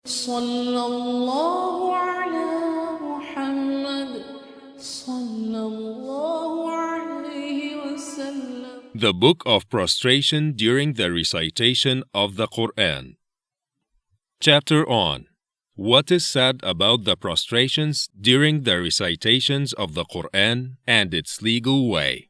صلى الله على محمد صلى الله عليه وسلم. The Book of Prostration during the Recitation of the Quran. Chapter on what is said about the prostrations during the recitations of the Quran and its legal way.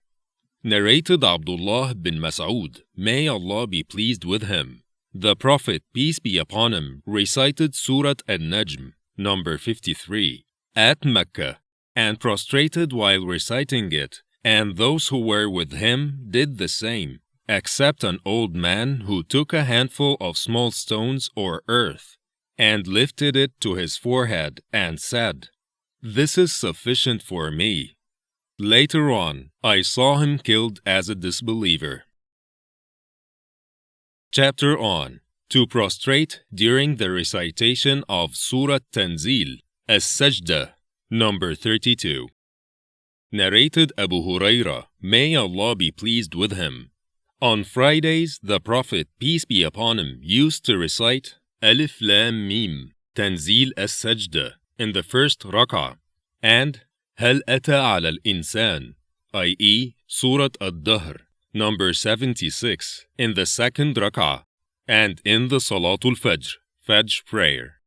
Narrated Abdullah bin Mas'ud, may Allah be pleased with him. The Prophet, peace be upon him, recited Surah An-Najm, number 53, at Mecca, and prostrated while reciting it, and those who were with him did the same, except an old man who took a handful of small stones or earth, and lifted it to his forehead and said, "This is sufficient for me." Later on, I saw him killed as a disbeliever. Chapter on to prostrate during the recitation of Surah Tanzil, As-Sajdah, number 32. Narrated Abu Hurairah, may Allah be pleased with him. On Fridays, the Prophet, peace be upon him, used to recite Alif Lam Mim, Tanzil As-Sajdah in the first rak'ah, and Hal Ata Ala Al-Insan, i.e. Surah Ad-Dahr, number 76, in the second rak'ah, and in the Salatul Fajr, Fajr prayer.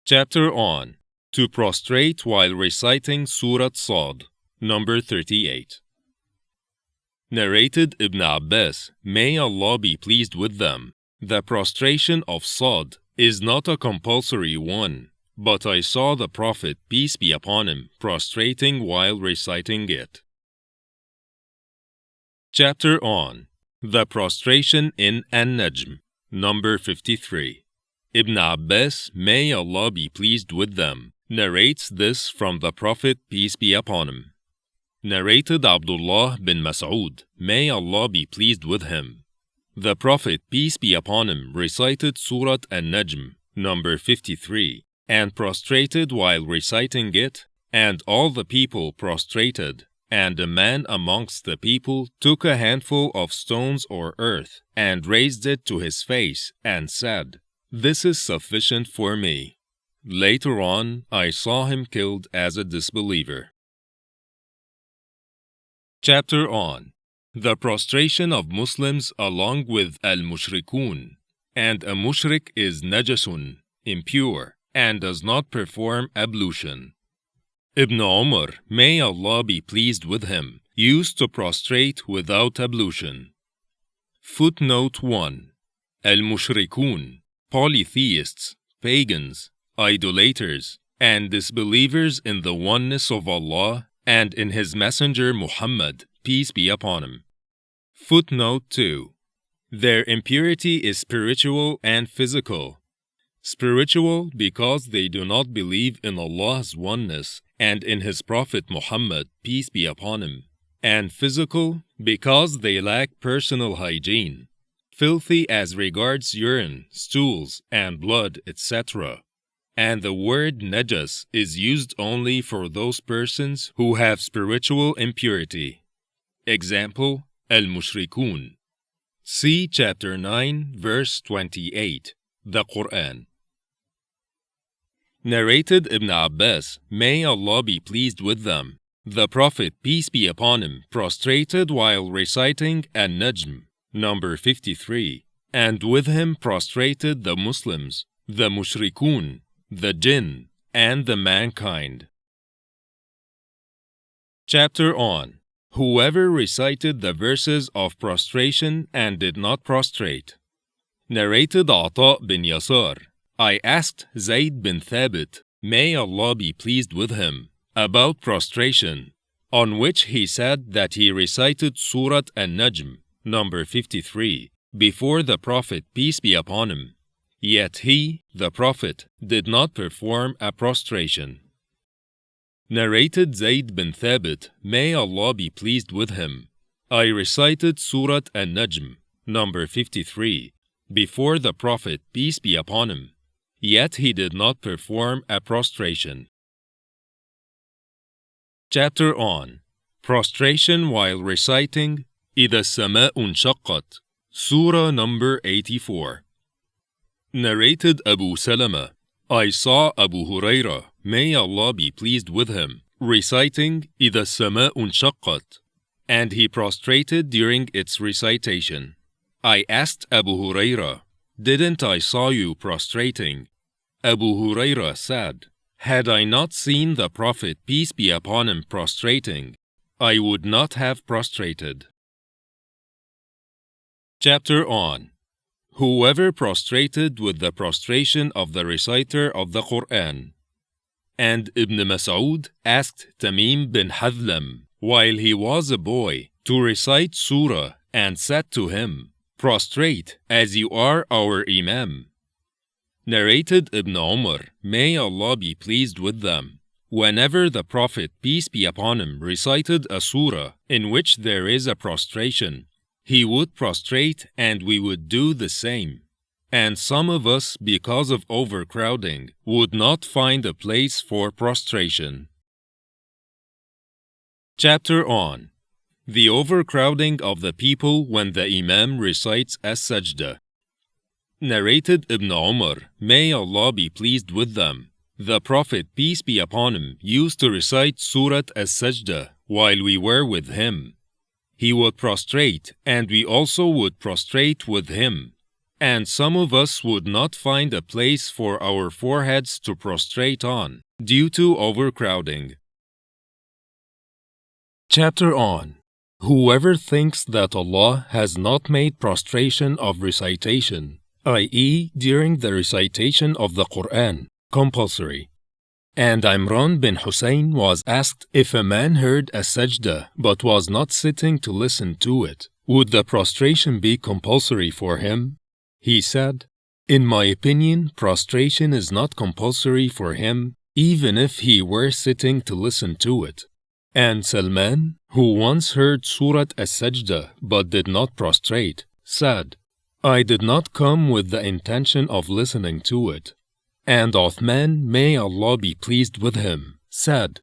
Chapter on to prostrate while reciting Surah Sad, number 38. Narrated Ibn Abbas, may Allah be pleased with them. The prostration of Sad is not a compulsory one, but I saw the Prophet, peace be upon him, prostrating while reciting it. Chapter on the prostration in An-Najm, number 53. Ibn Abbas, may Allah be pleased with them, narrates this from the Prophet, peace be upon him. Narrated Abdullah bin Mas'ud, may Allah be pleased with him. The Prophet, peace be upon him, recited Surah An-Najm, number 53, and prostrated while reciting it, and all the people prostrated. And a man amongst the people took a handful of stones or earth and raised it to his face and said, "This is sufficient for me." Later on, I saw him killed as a disbeliever. Chapter on the prostration of Muslims along with al-Mushrikun, and a mushrik is najasun, impure, and does not perform ablution. Ibn Umar, may Allah be pleased with him, used to prostrate without ablution. Footnote 1. Al-Mushrikun, polytheists, pagans, idolaters, and disbelievers in the oneness of Allah and in His Messenger Muhammad, peace be upon him. Footnote 2. Their impurity is spiritual and physical. Spiritual because they do not believe in Allah's oneness and in His Prophet Muhammad, peace be upon him, and physical because they lack personal hygiene, filthy as regards urine, stools, and blood, etc. And the word najas is used only for those persons who have spiritual impurity. Example, al-Mushrikun. See chapter 9, verse 28, the Quran. Narrated Ibn Abbas, may Allah be pleased with them. The Prophet, peace be upon him, prostrated while reciting An-Najm, number 53, and with him prostrated the Muslims, the Mushrikun, the Jinn, and the mankind. Chapter on whoever recited the verses of prostration and did not prostrate. Narrated Ata bin Yasar, I asked Zayd bin Thabit, may Allah be pleased with him, about prostration, on which he said that he recited Surah An-Najm, number 53, before the Prophet, peace be upon him. Yet he, the Prophet, did not perform a prostration. Narrated Zayd bin Thabit, may Allah be pleased with him, I recited Surah An-Najm, number 53, before the Prophet, peace be upon him. Yet he did not perform a prostration. Chapter on prostration while reciting إِذَا السَّمَاءُ انشَقَّتْ, Surah number 84. Narrated Abu Salama, I saw Abu Hurairah, may Allah be pleased with him, reciting إِذَا السَّمَاءُ انشَقَّتْ, and he prostrated during its recitation. I asked Abu Hurairah, didn't I saw you prostrating? Abu Hurairah said, had I not seen the Prophet, peace be upon him, prostrating, I would not have prostrated. Chapter on Whoever prostrated with the prostration of the reciter of the Quran. And Ibn Mas'ud asked Tamim bin Hadlam, while he was a boy, to recite surah, and said to him, prostrate as you are our Imam. Narrated Ibn Umar, may Allah be pleased with them. Whenever the Prophet, peace be upon him, recited a surah in which there is a prostration, he would prostrate and we would do the same. And some of us, because of overcrowding, would not find a place for prostration. Chapter on The overcrowding of the people when the Imam recites as-Sajdah. Narrated Ibn Umar, may Allah be pleased with them. The Prophet, peace be upon him, used to recite Surat as-Sajdah while we were with him. He would prostrate, and we also would prostrate with him. And some of us would not find a place for our foreheads to prostrate on, due to overcrowding. Chapter on Whoever thinks that Allah has not made prostration of recitation, i.e., during the recitation of the Quran, compulsory. And Imran bin Hussein was asked if a man heard a sajdah but was not sitting to listen to it, would the prostration be compulsory for him? He said, in my opinion, prostration is not compulsory for him, even if he were sitting to listen to it. And Salman, who once heard Surat as-Sajdah but did not prostrate, said, I did not come with the intention of listening to it. And Uthman, may Allah be pleased with him, said,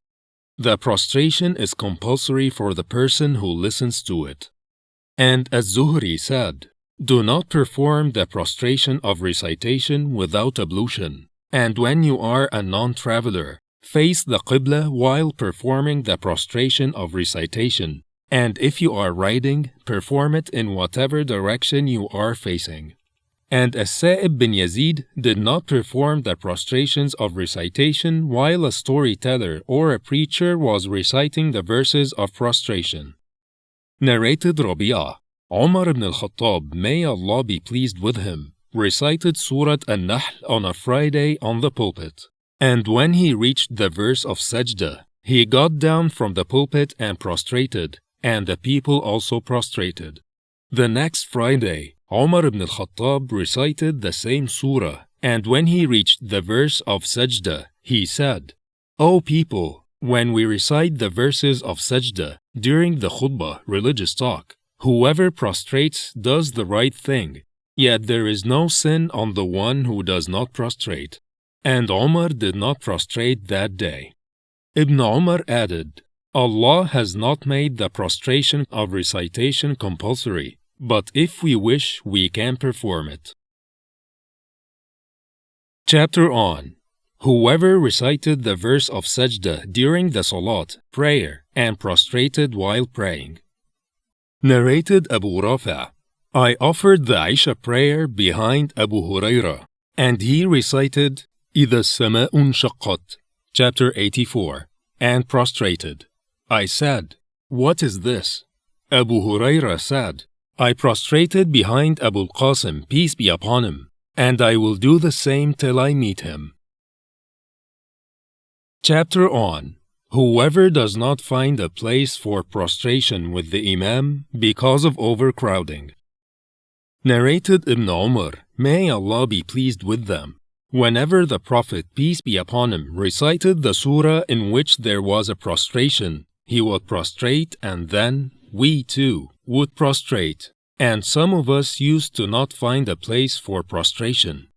the prostration is compulsory for the person who listens to it. And Az-Zuhri said, do not perform the prostration of recitation without ablution. And when you are a non-traveler, face the Qibla while performing the prostration of recitation. And if you are riding, perform it in whatever direction you are facing. And As-Sa'ib bin Yazid did not perform the prostrations of recitation while a storyteller or a preacher was reciting the verses of prostration. Narrated Rabi'ah, Umar ibn al-Khattab, may Allah be pleased with him, recited Surat al-Nahl on a Friday on the pulpit. And when he reached the verse of Sajdah, he got down from the pulpit and prostrated, and the people also prostrated. The next Friday, Umar ibn al-Khattab recited the same surah, and when he reached the verse of Sajdah, he said, O people, when we recite the verses of Sajdah during the khutbah, religious talk, whoever prostrates does the right thing, yet there is no sin on the one who does not prostrate. And Umar did not prostrate that day. Ibn Umar added, Allah has not made the prostration of recitation compulsory, but if we wish, we can perform it. Chapter on Whoever recited the verse of Sajdah during the Salat, prayer, and prostrated while praying. Narrated Abu Rafi', I offered the Aisha prayer behind Abu Hurairah, and he recited إِذَا السَّمَاءُ انشَقَّتْ, chapter 84, and prostrated. I said, what is this? Abu Hurairah said, I prostrated behind Abu al-Qasim, peace be upon him, and I will do the same till I meet him. Chapter on Whoever does not find a place for prostration with the Imam because of overcrowding. Narrated Ibn Umar, may Allah be pleased with them. Whenever the Prophet, peace be upon him, recited the surah in which there was a prostration, he would prostrate and then, we too, would prostrate. And some of us used to not find a place for prostration.